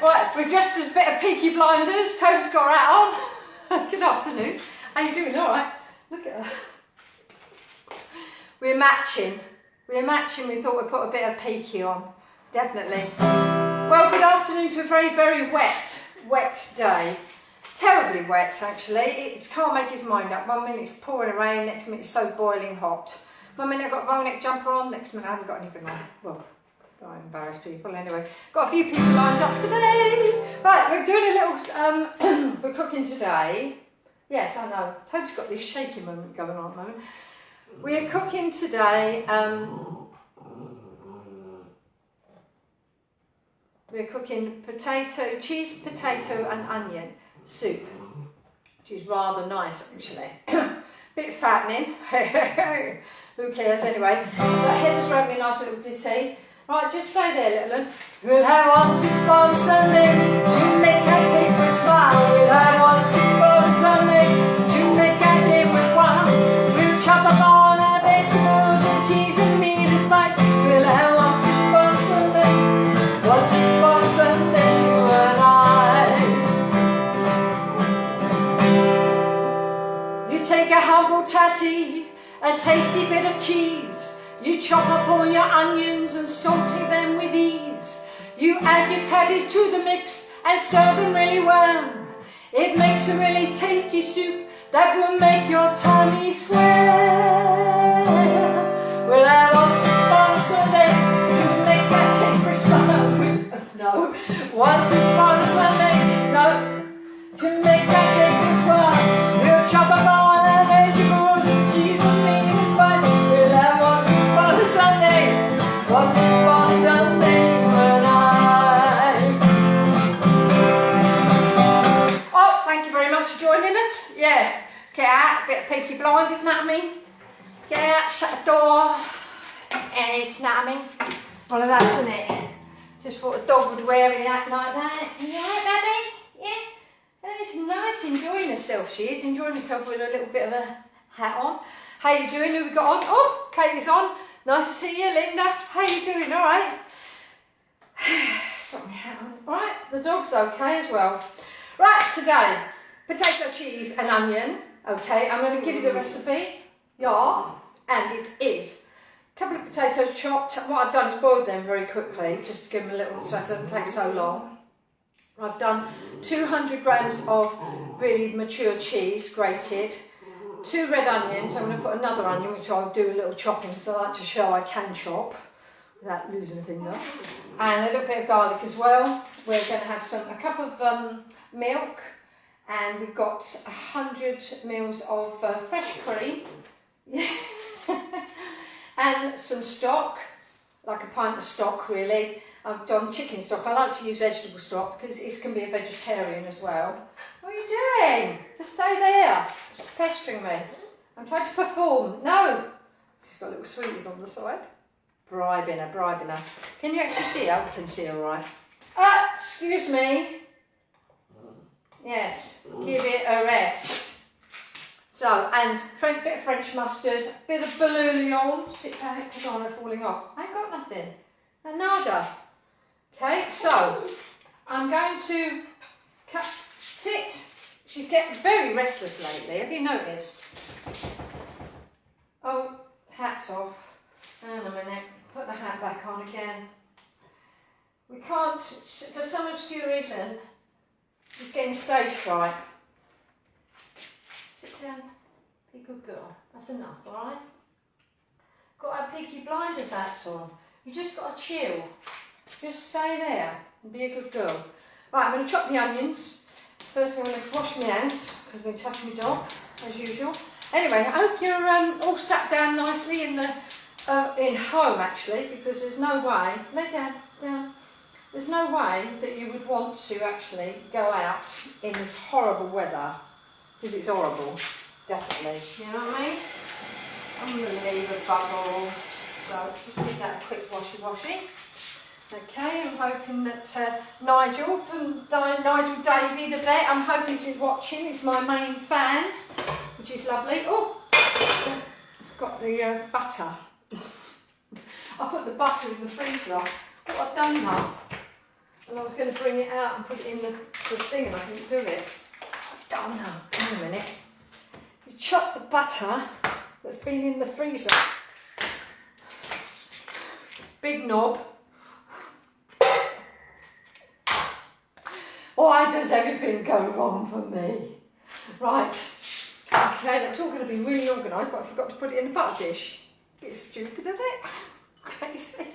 Right, we're dressed as a bit of Peaky Blinders. Toad's got her hat on. Good afternoon. How you doing? All right. Look at her. We're matching. We thought we'd put a bit of Peaky on. Definitely. Well, good afternoon to a very, very wet day. Terribly wet, actually. It can't make its mind up. 1 minute it's pouring rain, next minute it's so boiling hot. 1 minute I've got a roll neck jumper on, next minute I haven't got anything on. Well, I embarrass people anyway. Got a few people lined up today. Right, we're doing a little, we're cooking today. Yes, I know. Toad's got this shaky moment going on at the moment. We're cooking today, we're cooking cheese, potato and onion soup, which is rather nice actually. Bit fattening, who cares anyway. But Heather's wrote me a nice little ditty. Right, just stay there, little one. We'll have one soup on Sunday to make our taste with smile. We'll have one soup on Sunday to make our day with wine. We'll chop up all our vegetables and cheese and meat and spice. We'll have one soup on Sunday, one soup on Sunday, you and I. You take a humble tatty, a tasty bit of cheese. You chop up all your onions and saute them with ease. You add your tatties to the mix and stir them really well. It makes a really tasty soup that will make your tummy swell. We'll have one soup on Sunday to make that taste for smile. No, one soup on Sunday, no, to make that taste for smile. We'll chop up all the vegetables and cheese and meat and spice. We'll have one soup on Sunday, one soup on Sunday, you and I. Oh, thank you very much for joining us. Yeah, get out, a bit of Peaky Blinders, know what I mean? Get out, shut the door, and it's, know what I mean? One of those, isn't it? Just thought a dog would wear it out like that. Yeah, baby? Yeah? And it's nice, enjoying herself, she is. Enjoying herself with a little bit of a hat on. How you doing? Who we got on? Oh, Katie's on. Nice to see you, Linda. How you doing? All right? Got my hat on. All right, the dog's okay as well. Right, today, potato, cheese and onion. Okay, I'm going to give you the recipe. Yeah, and it is a couple of potatoes chopped. What I've done is boiled them very quickly, just to give them a little, so it doesn't take so long. I've done 200 grams of really mature cheese, grated. 2 red onions. I'm going to put another onion, which I'll do a little chopping because I like to show I can chop without losing a finger. And a little bit of garlic as well. We're going to have a cup of milk, and we've got 100 mils of fresh cream, and some stock, like a pint of stock really. I've done chicken stock. I like to use vegetable stock because it can be a vegetarian as well. What are you doing? Just stay there. It's pestering me. I'm trying to perform. No. She's got little sweeties on the side. Bribing her. Can you actually see her? I can see her right. Excuse me. Yes. Give it a rest. So, and a bit of French mustard, a bit of bouillon. Sit back, put on, they're falling off. I ain't got nothing. Nada. Okay, so I'm going to sit. She's getting very restless lately. Have you noticed? Oh, hat's off. Hang on a minute. Put the hat back on again. We can't, for some obscure reason, she's getting stage fright. Sit down. Be a good girl. That's enough, alright? Got our Peaky Blinders hats on. You just got to chill. Just stay there and be a good girl. Right, I'm going to chop the onions. First I'm going to wash my hands because I'm going to touch my dog, as usual. Anyway, I hope you're all sat down nicely in home actually, because there's no way, lay down, there's no way that you would want to actually go out in this horrible weather, because it's horrible, definitely. You know what I mean? I'm going to leave a bubble. So just give that a quick washy. Okay, I'm hoping that Nigel from Nigel Davey, the vet, I'm hoping he's watching. It's my main fan, which is lovely. Oh, got the butter. I put the butter in the freezer. What I've done now. And I was going to bring it out and put it in the thing, and I didn't do it. Oh no, hang on a minute. You chop the butter that's been in the freezer. Big knob. Why does everything go wrong for me? Right. Okay, that's all going to be really organised, but I forgot to put it in the butter dish. It's stupid, isn't it? Crazy.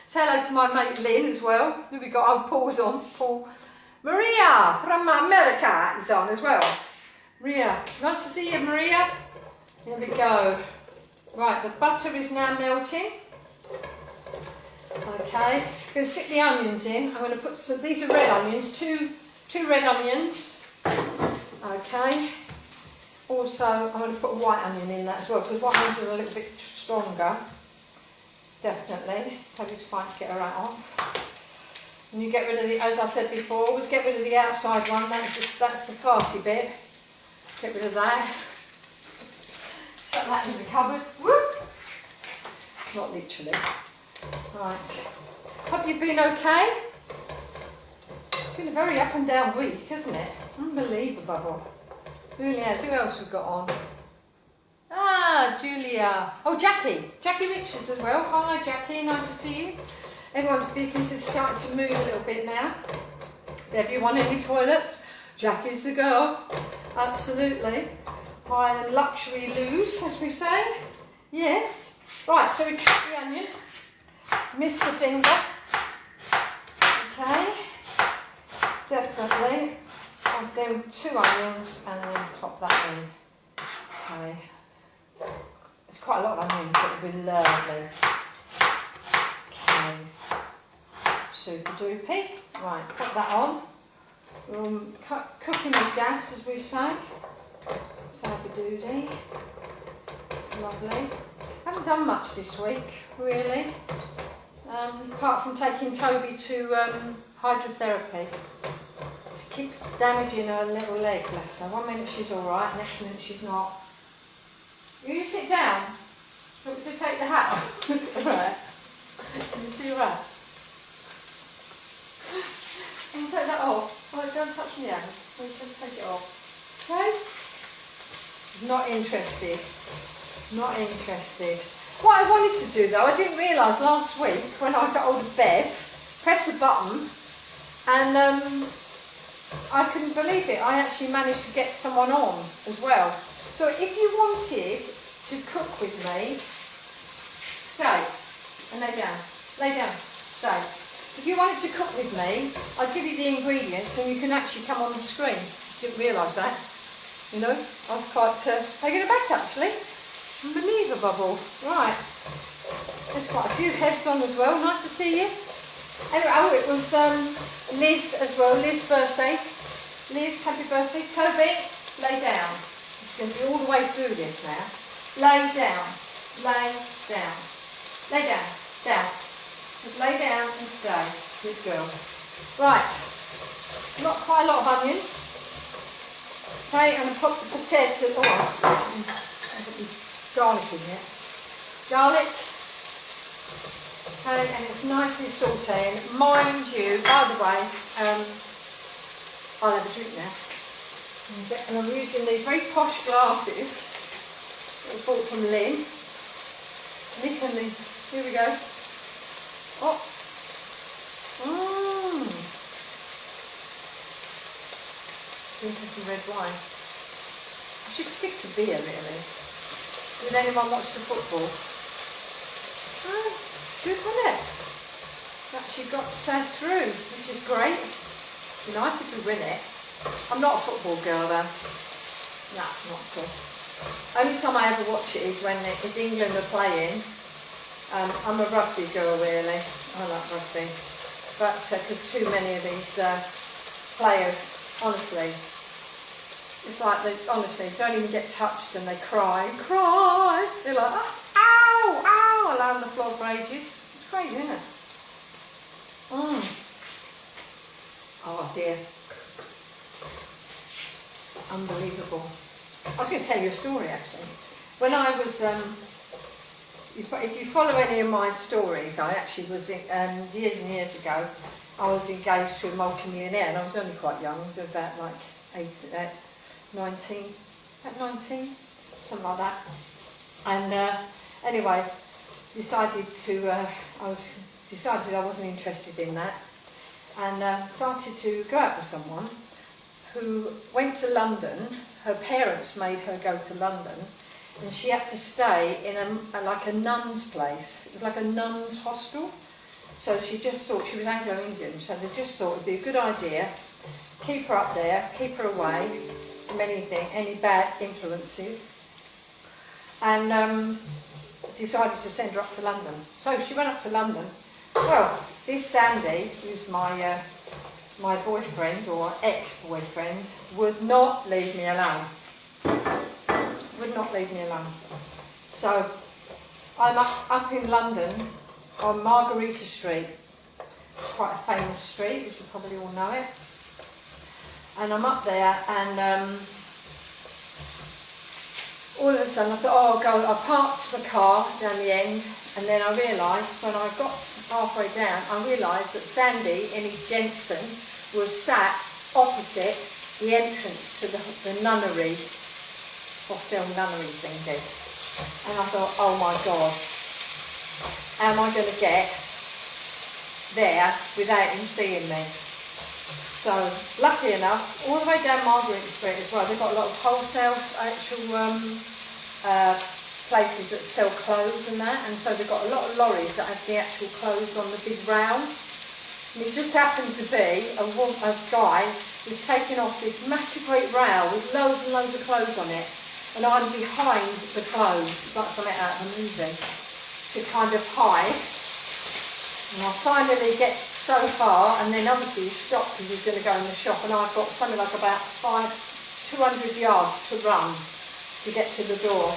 Say hello to my mate Lynn as well. Who we got? Oh, Paul's on. Paul. Maria from America is on as well. Maria, nice to see you, Maria. There we go. Right, the butter is now melting. Okay, I'm going to stick the onions in. I'm going to put some, these are red onions, two red onions. Okay. Also, I'm going to put a white onion in that as well, because white onions are a little bit stronger. Definitely. So it's fine to get her out off. And you get rid of the, as I said before, always get rid of the outside one. That's the farty bit. Get rid of that. Put that in the cupboard. Whoop! Not literally. Right. Hope you've been okay. It's been a very up and down week, hasn't it? Unbelievable. Really has. Who else we've got on? Ah, Julia. Oh, Jackie. Jackie Richards as well. Hi, Jackie. Nice to see you. Everyone's business is starting to move a little bit now. If you want any toilets, Jackie's the girl. Absolutely. Buy them luxury loos, as we say. Yes. Right, so we chop the onion. Miss the finger. Okay. Definitely. I'll do 2 onions and then pop that in. Okay. It's quite a lot of onions, but it'll be lovely. Okay. Super duper. Right, put that on. Cooking with gas, as we say. Fabba-doody. It's lovely. Haven't done much this week, really. Apart from taking Toby to hydrotherapy. She keeps damaging her little leg, bless her. 1 minute she's alright, next minute she's not. You sit down. Do you want me to take the hat off? Look at that. Can you see that? Can you take that off? Oh, don't touch me hand. Just take it off. Okay? Not interested. Not interested. What I wanted to do though, I didn't realise last week when I got hold of Bev, press the button, and I couldn't believe it. I actually managed to get someone on as well. So if you wanted to cook with me, stay and lay down. Lay down. Stay. If you wanted to cook with me, I'd give you the ingredients and you can actually come on the screen. Didn't realise that. You know, I was quite taken aback actually. Unbelievable. Right. There's quite a few heads on as well. Nice to see you. Anyway, oh, it was Liz as well. Liz's birthday. Liz, happy birthday. Toby, lay down. It's going to be all the way through this now. Lay down. Lay down. Lay down. Down. Just lay down and stay. Good girl. Right. Not quite a lot of onion. Okay, and pop the potato. Oh, garlic in it. Garlic. Okay, and it's nicely sauteing. Mind you, by the way, I'll have a drink now. And I'm using these very posh glasses that I bought from Lynn. Nick and Lynn. Here we go. Oh. Drinking some red wine. I should stick to beer really. Did anyone watch the football? Oh, good, wasn't it? Actually got through, which is great. It'd be nice if we win it. I'm not a football girl though. No, not at all. Only time I ever watch it is when if England are playing. I'm a rugby girl really. I like rugby. But because too many of these players, honestly, it's like they honestly don't even get touched and they cry. They're like, oh, ow, ow, I lay on the floor for ages. It's crazy, isn't it? Oh dear. Unbelievable. I was going to tell you a story actually. When I was, if you follow any of my stories, I actually was, years and years ago, I was engaged to a multi-millionaire, and I was only quite young. I was about like 19, about 19, something like that. And anyway, decided I wasn't interested in that, and started to go out with someone who went to London. Her parents made her go to London, and she had to stay in like a nun's place. It was like a nun's hostel. So she just thought, she was Anglo-Indian, so they just thought it would be a good idea, keep her up there, keep her away from anything, any bad influences, and decided to send her up to London. So she went up to London. Well, this Sandy, who's my boyfriend, or ex-boyfriend, would not leave me alone. Would not leave me alone. So I'm up in London on Margarita Street. Quite a famous street, you should probably all know it. And I'm up there, and all of a sudden I thought, I parked the car down the end, and then I realised, when I got halfway down, I realised that Sandy, Innie Jensen, was sat opposite the entrance to the nunnery, hostel nunnery thingy. And I thought, oh my God, how am I going to get there without him seeing me? So, luckily enough, all the way down Margaret Street as well, they've got a lot of wholesale actual places that sell clothes and that, and so they've got a lot of lorries that have the actual clothes on the big rounds. And it just happened to be a guy who's taken off this massive great rail with loads and loads of clothes on it, and I'm behind the clothes, like something out of a movie, to kind of hide. And I finally get so far, and then obviously he stopped because he's going to go in the shop, and I've got something like about 200 yards to run to get to the door.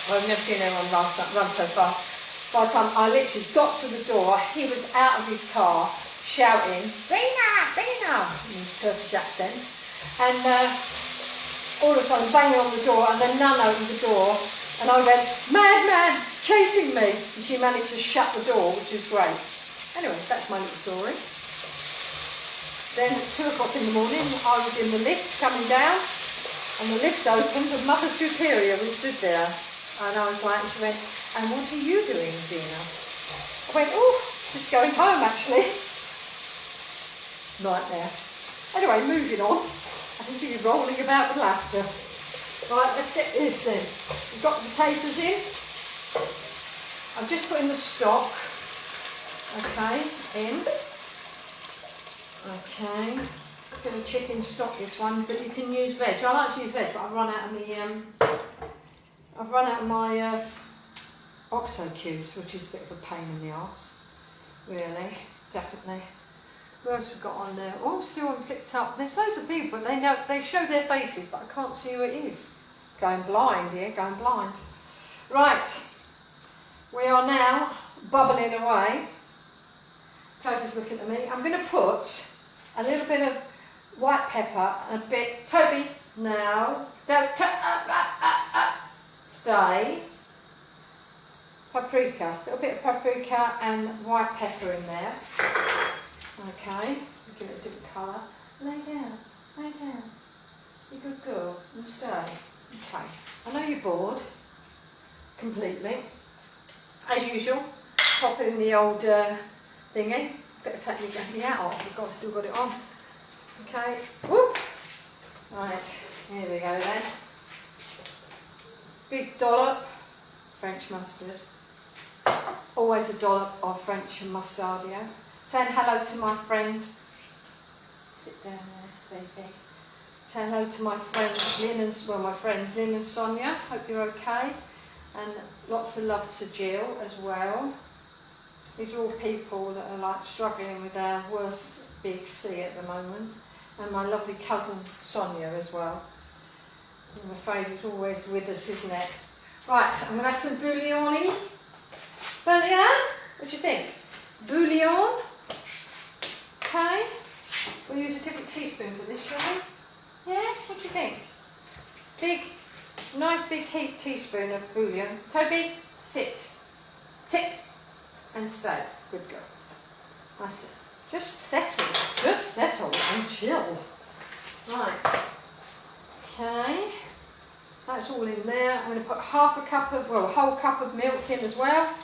Well, I've never seen anyone run so fast. By the time I literally got to the door, he was out of his car shouting, "Rena, Rena," in his Turkish accent, and all of a sudden banging on the door, and the nun opened the door, and I went, "Madman, chasing me," and she managed to shut the door, which is great. Anyway, that's my little story. Then at 2 o'clock in the morning, I was in the lift coming down, and the lift opened, and Mother Superior was stood there. And I was like, and she went, "And what are you doing, Zena?" I went, "Oh, just going home, actually." Nightmare. Anyway, moving on. I can see you rolling about with laughter. Right, let's get this in. We've got the potatoes in. I'm just putting the stock, okay, in. Okay. Bit of chicken stock, this one, but you can use veg. I like to use veg, but I've run out of my Oxo cubes, which is a bit of a pain in the arse. Really, definitely. What else we've got on there? Oh, still on flipped up. There's loads of people, they show their faces, but I can't see who it is. Going blind here, going blind. Right, we are now bubbling away. Toby's looking at me. I'm going to put a little bit of white pepper and a bit. Toby, now, don't stay. Paprika, a little bit of paprika and white pepper in there. Okay, give it a different colour. Lay down, lay down. You're a good girl, and stay. Okay, I know you're bored, completely. As usual, pop in the old thingy. Better take the hat off, I've still got it on. Okay, whoop. Right, here we go then. Big dollop, French mustard. Always a dollop of French mustardio. Saying hello to my friend. Sit down there, baby. Say hello to my friends Lynn and Sonia. Hope you're okay. And lots of love to Jill as well. These are all people that are like struggling with their worst big C at the moment. And my lovely cousin Sonia as well. I'm afraid it's always with us, isn't it? Right, I'm going to have some bouillon. Bouillon? What do you think? Bouillon? Okay. We'll use a different teaspoon for this, shall we? Yeah? What do you think? Nice big heaped teaspoon of bouillon. Toby, sit. Sit. And stay. Good girl. That's it. Just settle and chill. Right. Okay. That's all in there. I'm going to put a whole cup of milk in as well.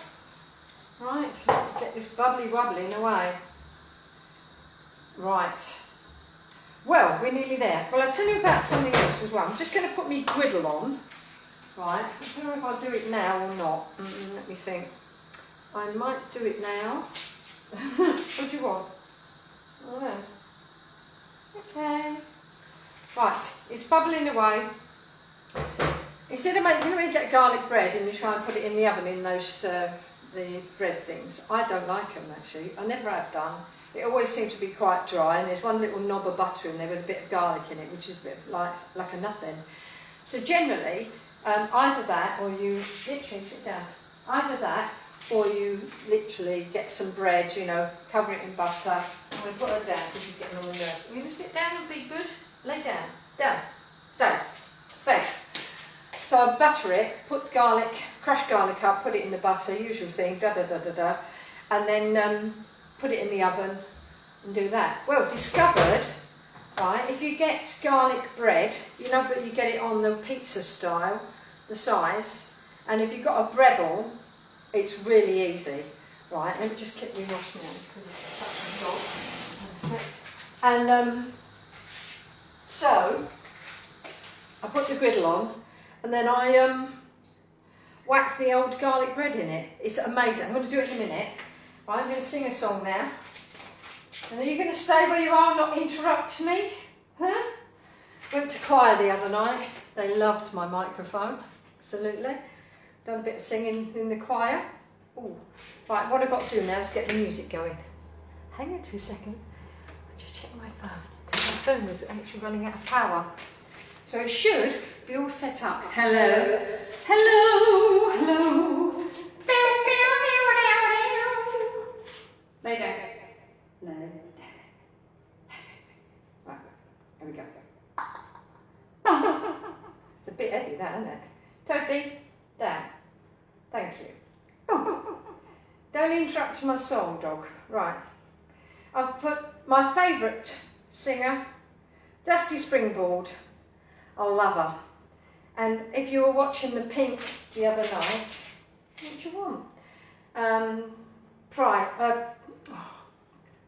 Right. Get this bubbly wobbling away. Right. Well, we're nearly there. Well, I'll tell you about something else as well. I'm just going to put my griddle on. Right. I don't know if I'll do it now or not. Let me think. I might do it now. What do you want? Oh, okay. Right, it's bubbling away. Instead of making, when you get garlic bread and you try and put it in the oven in those the bread things, I don't like them actually. I never have done. It always seems to be quite dry, and there's one little knob of butter in there with a bit of garlic in it, which is a bit like a nothing. So generally, either that or you literally sit down. Either that. Or you literally get some bread, you know, cover it in butter. I'm going to put her down because she's getting on the nerves. Are you going to sit down and be good? Lay down. Down. Stay. Stay. So I butter it, put garlic, crushed garlic up, put it in the butter, usual thing, and then put it in the oven and do that. Well, discovered, right, if you get garlic bread, you know, but you get it on the pizza style, the size, and if you've got a Breville, it's really easy. Right, let me just get me wash my hands because it's hot. And so I put the griddle on and then I whack the old garlic bread in it. It's amazing. I'm going to do it in a minute. Right, I'm going to sing a song now. And are you going to stay where you are and not interrupt me? Huh? Went to choir the other night. They loved my microphone. Absolutely. Done a bit of singing in the choir. Ooh. Right, what I've got to do now is get the music going. Hang on 2 seconds. I'll just check my phone. Because my phone was actually running out of power. So it should be all set up. Hello. Hello. Hello. Lay down. Lay down. Right, here we go. It's a bit heavy that, isn't it? Toby, down. Thank you. Don't interrupt my song, dog. Right. I've put my favourite singer, Dusty Springboard. I love her. And if you were watching The Pink the other night, what do you want?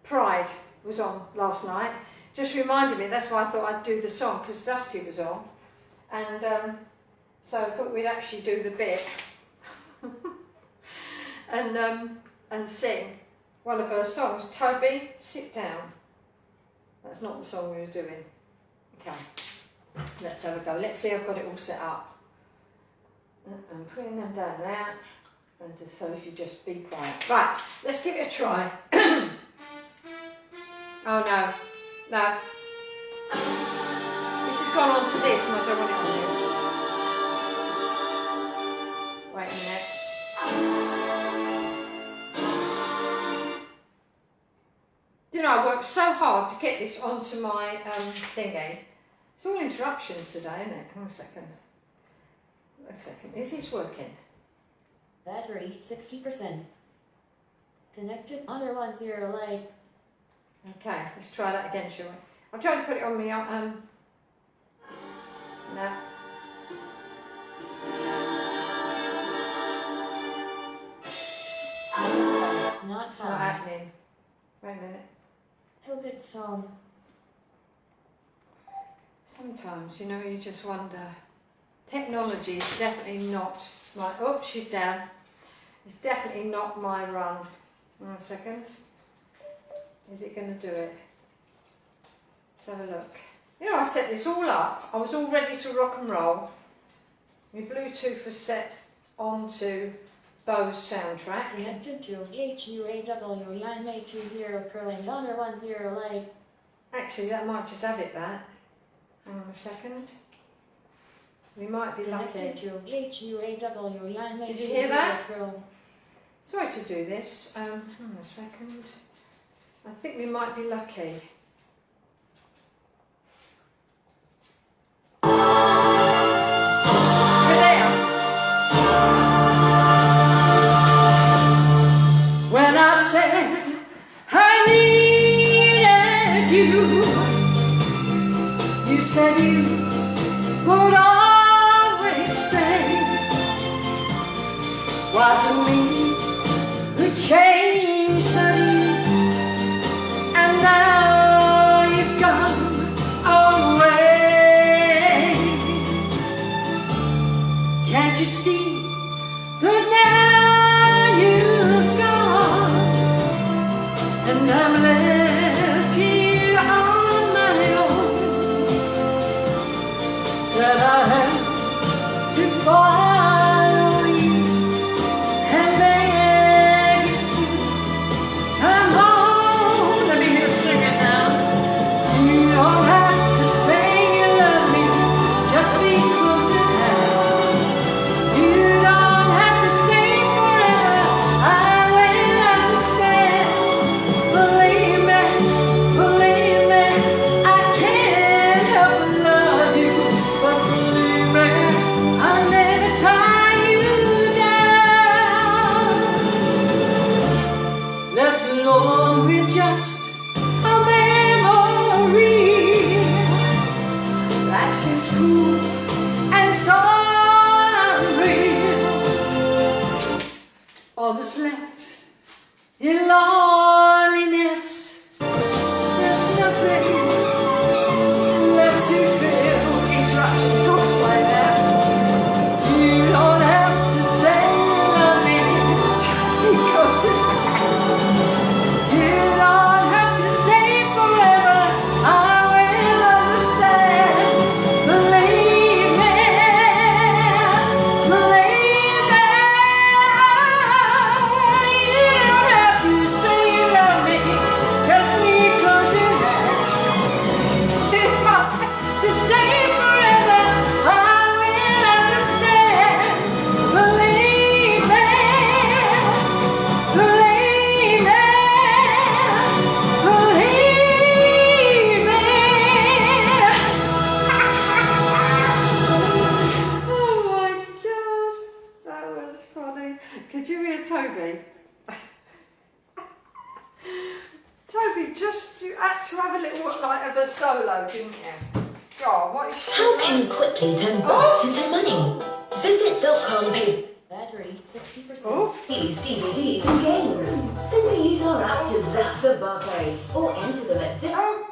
Pride was on last night. Just reminded me, that's why I thought I'd do the song, because Dusty was on. And so I thought we'd actually do the bit and sing one of her songs. Toby, sit down. That's not the song we were doing. Okay, let's have a go. Let's see, I've got it all set up. I'm putting them down there. And so if you just be quiet. Right, let's give it a try. Oh no, no. This has gone on to this and I don't want it on this. Wait a minute. You know, I worked so hard to get this onto my thingy. It's all interruptions today, isn't it? Hang on a second. A second. Is this working? Battery 60%. Connected under 10 light. Okay, let's try that again, shall we? I'm trying to put it on me. No. It's not It's not happening. Wait a minute. Hope it's phone. Sometimes, you know, you just wonder. Technology is definitely not my... Oh, she's down. It's definitely not my run. 1 second. Is it going to do it? Let's have a look. You know, I set this all up. I was all ready to rock and roll. My Bluetooth was set onto Bose soundtrack. Connected to HUAW line 820 curling under 10 light. Actually, that might just have it, that. Hang on a second. We might be lucky. Connected to HUAW line 820 Did you hear that? curling. Sorry to do this. Hang on a second. I think we might be lucky. We're there. When I said I need you. You said you would always stay. Wasn't me who changed for you, and now you've gone away. Can't you see that now you've gone, and I'm left here on my own, that I have to follow you and beg you to come home. Let me hear you sing it now. You don't have to say you love me, just be close to now. You don't have to stay forever, I will understand. Believe me, I can't help but love you. But believe me, I'll never tie you down. Left alone with just a memory that seems cool and so unreal. All that's left in loneliness, there's nothing left to feel. Interruption, talks like that. You don't have to say you love me, just because you don't have to stay forever, I will understand. Believe me, you don't have to say you love me, just because you have to stay forever, I will understand. Believe me, believe me, believe me. Oh my gosh, that was funny. Could you hear Toby? Toby, you had to have a little like of a solo, didn't you? God, what is she How can you quickly turn bucks into money? Zipit.com pays Battery 60%. Oh, DVDs and games. Simply use our app to zap the barcodes or enter them at Zip. oh.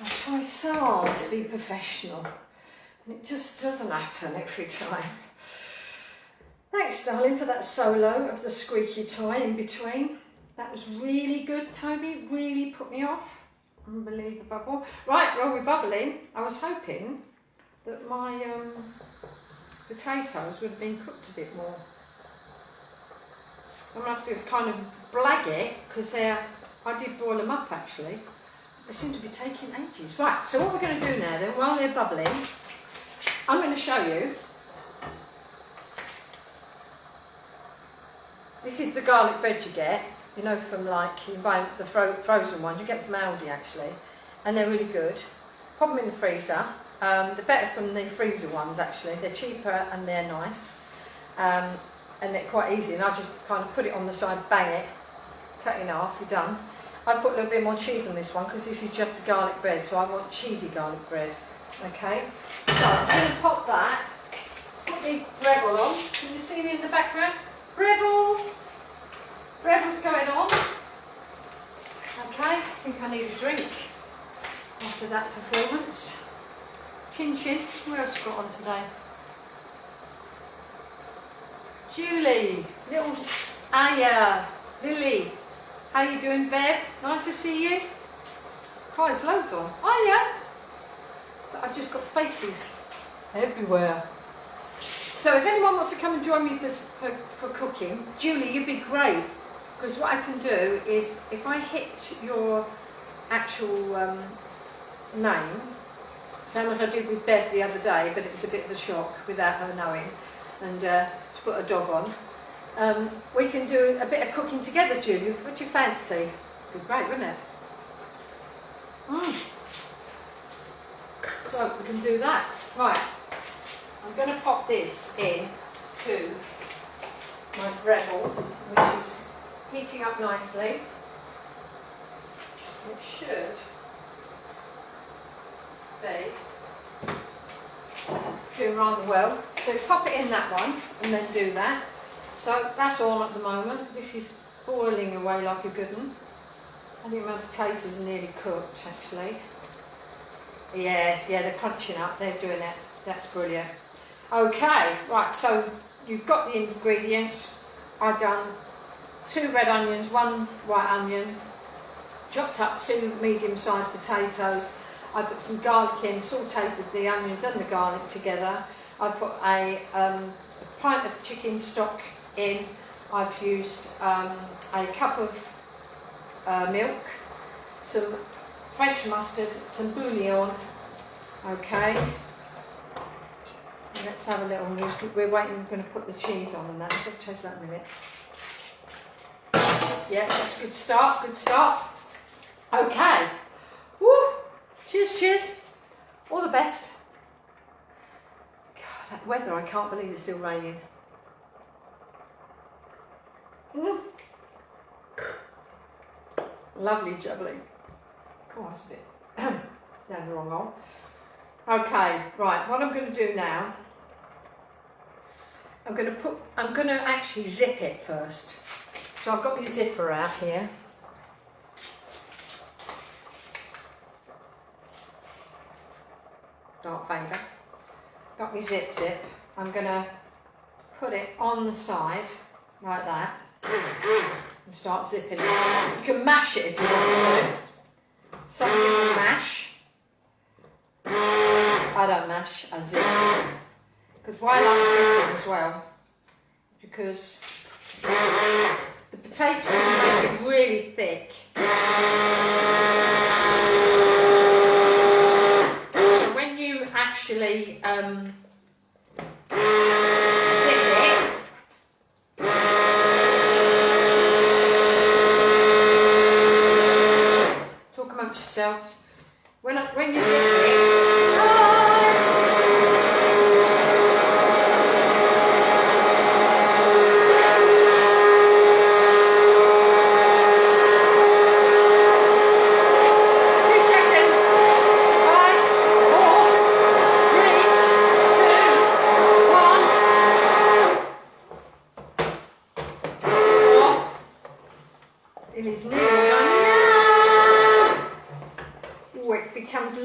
I try so hard to be professional, and it just doesn't happen every time. Thanks, darling, for that solo of the squeaky toy in between. That was really good, Toby. Really put me off. Unbelievable. Right, well, we're bubbling. I was hoping that my potatoes would have been cooked a bit more. I'm going to have to kind of blag it, because I did boil them up actually. They seem to be taking ages. Right, so what we're going to do now then, while they're bubbling, I'm going to show you. This is the garlic bread you get, you know, from like, you buy the frozen ones, you get from Aldi actually, and they're really good. Pop them in the freezer. They're better from the freezer ones actually, they're cheaper and they're nice. And they're quite easy, and I just kind of put it on the side, bang it, cut it in half, you're done. I put a little bit more cheese on this one because this is just a garlic bread, so I want cheesy garlic bread. Okay, so I'm going to pop that, put the Breville on. Can you see me in the background? Breville! Breville's going on. Okay, I think I need a drink after that performance. Chin chin, who else got on today? Julie, little Aya, Lily. How you doing, Bev? Nice to see you. God, there's loads on. Aya! But I've just got faces everywhere. So if anyone wants to come and join me for cooking, Julie, you'd be great. Because what I can do is, if I hit your actual name, same as I did with Bev the other day, but it was a bit of a shock without her knowing, and she put a dog on, we can do a bit of cooking together, Julie. What do you fancy? It'd be great, wouldn't it? So we can do that. Right, I'm going to pop this in to my Breville, which is heating up nicely. It should be doing rather well. So pop it in that one and then do that. So that's all at the moment. This is boiling away like a good one. I think my potatoes are nearly cooked actually. Yeah, they're crunching up, they're doing it. That's brilliant. Okay, right, so you've got the ingredients. I've done 2 red onions, 1 white onion, chopped up 2 medium-sized potatoes. I put some garlic in, sauteed the onions and the garlic together. I put a pint of chicken stock in. I've used a cup of milk, some French mustard, some bouillon. Okay. Let's have a little move. We're waiting, we're going to put the cheese on and that. Let's taste that in a minute. Yeah, that's a good start, good start. Okay. Woo! Cheers, cheers. All the best. God, that weather, I can't believe it's still raining. Lovely jubbly. Oh, that's a bit down the wrong hole. Okay, right, what I'm going to do now, I'm going to actually zip it first. So I've got my zipper out here. Dark finger. Got my zip. I'm going to put it on the side, like that, and start zipping it. You can mash it if you want to. Some people mash. I don't mash, I zip. Because why I like zipping as well, because the potatoes make it really thick. So when you actually zip it, talk amongst yourselves. When you zip it,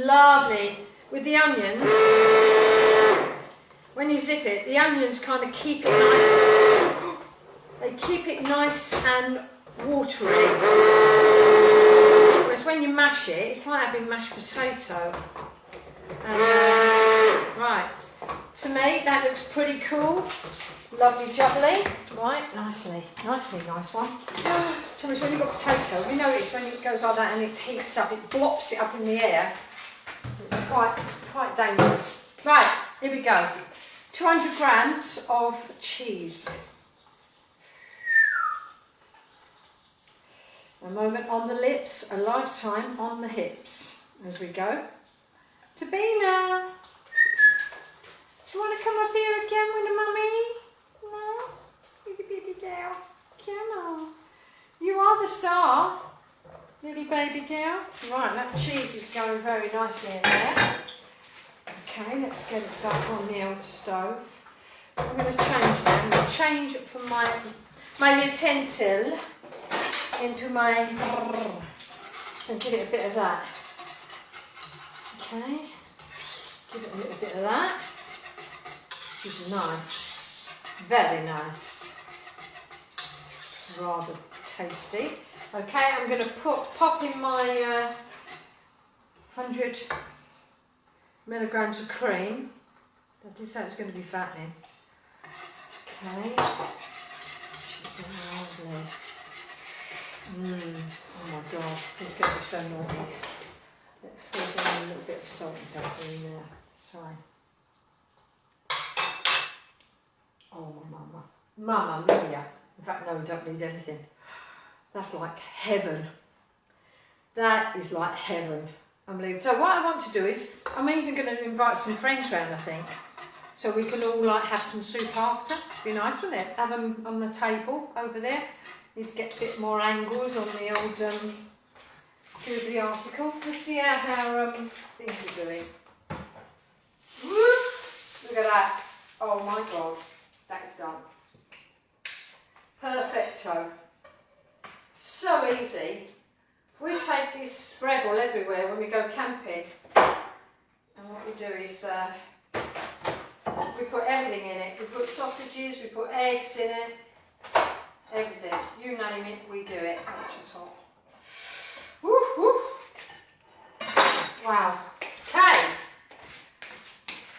lovely with the onions. When you zip it, the onions kind of keep it nice. They keep it nice and watery. Whereas when you mash it, it's like having mashed potato. And, right, to me that looks pretty cool. Lovely jubbly. Right, nice one. So when you've got potato, you know it's when it goes like that and it heats up, it blops it up in the air. It's quite dangerous. Right, here we go. 200 grams of cheese. A moment on the lips, a lifetime on the hips. As we go. Tabina, do you want to come up here again with the mummy? No? Little baby girl. Come on. You are the star. Little baby girl. Right, that cheese is going very nicely in there. Okay, let's get it back on the old stove. I'm going to change now. I'm going to change it from my utensil into my... and give it a bit of that. Okay, give it a little bit of that. This is nice. Very nice. Rather tasty. Okay, I'm going to pop in my 100 milligrams of cream. I did say it was going to be fattening. Okay. She's lovely. Oh my god, it's going to be so naughty. Let's throw down a little bit of salt and pepper in there. Sorry. Oh, Mamma mia. In fact, no, we don't need anything. That's like heaven. That is like heaven. Unbelievable. So what I want to do is, I'm even going to invite some friends round, I think. So we can all like have some soup after. Be nice, wouldn't it? Have them on the table over there. Need to get a bit more angles on the old do the article. Let's see how things are doing. Woo! Look at that. Oh my god, that's done. Perfecto. So easy. We take this Breville everywhere when we go camping. And what we do is we put everything in it. We put sausages, we put eggs in it. Everything. You name it, we do it. Which is hot. Woo, woo. Wow. Okay.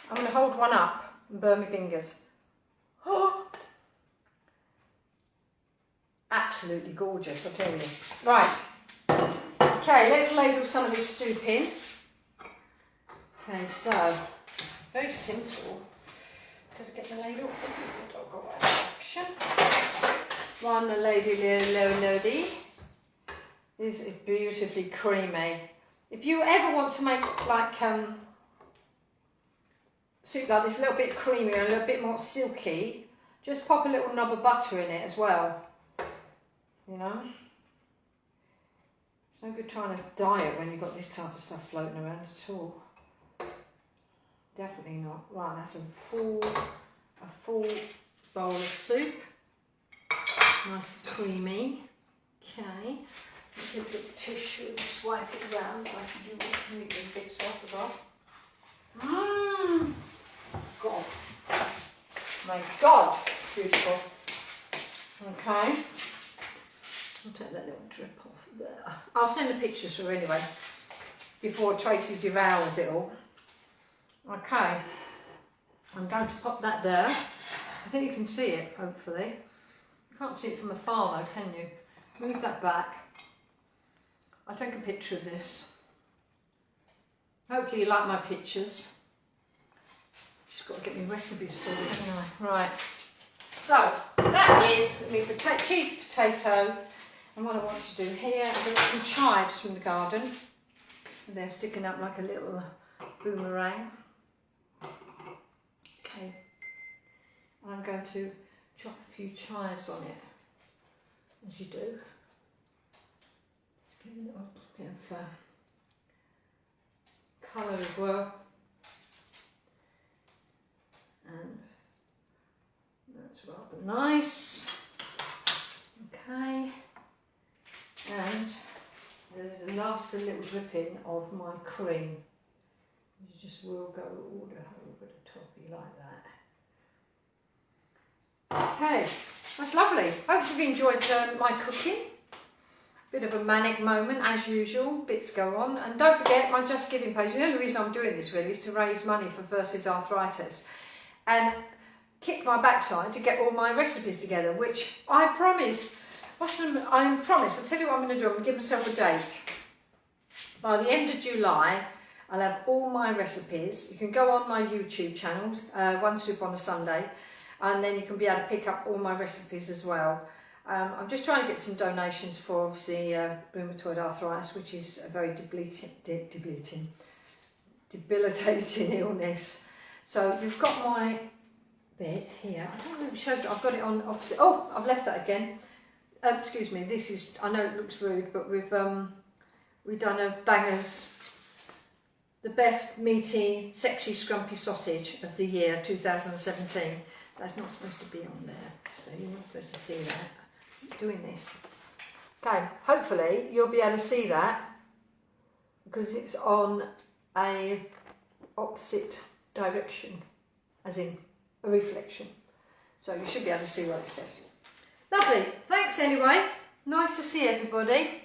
I'm going to hold one up and burn my fingers. Oh. Absolutely gorgeous, I tell you. Right. Okay, let's ladle some of this soup in. Okay, so, very simple. Gotta get the ladle. Don't go out of action. One lady lodi. This is beautifully creamy. If you ever want to make like soup like this, a little bit creamier and a little bit more silky, just pop a little knob of butter in it as well. You know? It's no good trying to diet when you've got this type of stuff floating around at all. Definitely not. Right, that's a full bowl of soup. Nice creamy. Okay. Get a bit of tissue and just wipe it around. I can do completely bits off as well. Mmm. God. My God. Beautiful. Okay. I'll take that little drip off there. I'll send the pictures through anyway, before Tracy devours it all. Okay. I'm going to pop that there. I think you can see it, hopefully. You can't see it from afar though, can you? Move that back. I'll take a picture of this. Hopefully you like my pictures. Just got to get my recipes sorted, haven't I? Right. So, that is my cheese potato. And what I want to do here, I've got some chives from the garden. And they're sticking up like a little boomerang. Okay. And I'm going to chop a few chives on it, as you do. Just give it a little bit of colour as well. And that's rather nice. Okay. And there's a last little dripping of my cream. You just will go all over the toppy like that. Okay, that's lovely. Hope you've enjoyed my cooking. Bit of a manic moment as usual, bits go on. And don't forget my Just Giving page. The only reason I'm doing this really is to raise money for Versus Arthritis. And kick my backside to get all my recipes together, which I promise. I'll tell you what I'm going to do. I'm going to give myself a date. By the end of July, I'll have all my recipes. You can go on my YouTube channel, One Soup on a Sunday, and then you can be able to pick up all my recipes as well. I'm just trying to get some donations for obviously rheumatoid arthritis, which is a very debilitating illness. So you've got my bit here. I don't know if it shows. I've got it on opposite. Oh, I've left that again. Excuse me. This is. I know it looks rude, but we've done a bangers. The best meaty, sexy, scrumpy sausage of the year 2017. That's not supposed to be on there, so you're not supposed to see that. I'm doing this. Okay, hopefully you'll be able to see that because it's on a opposite direction, as in a reflection. So you should be able to see what it says. Lovely. Thanks anyway. Nice to see everybody.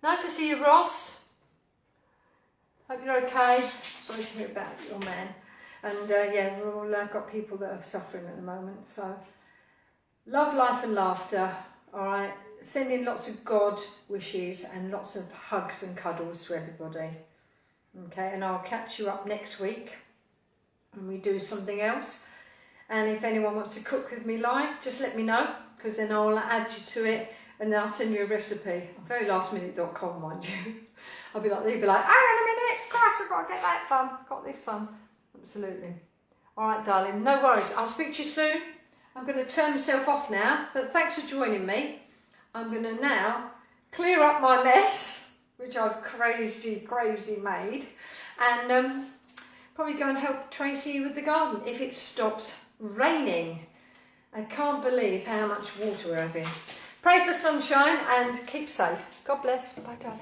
Nice to see you, Ross. Hope you're okay. Sorry to hear about your man. And yeah, we've all got people that are suffering at the moment. So love, life and laughter. All right. Sending lots of God wishes and lots of hugs and cuddles to everybody. Okay. And I'll catch you up next week when we do something else. And if anyone wants to cook with me live, just let me know, because then I'll add you to it and then I'll send you a recipe. I'm very lastminute.com, mind you. I'll be like, they'll be like, hang on a minute, Christ, I've got to get that done, got this done. Absolutely. All right, darling, no worries. I'll speak to you soon. I'm going to turn myself off now, but thanks for joining me. I'm going to now clear up my mess, which I've crazy made, and probably go and help Tracy with the garden if it stops raining. I can't believe how much water we're having. Pray for sunshine and keep safe. God bless. Bye, darling.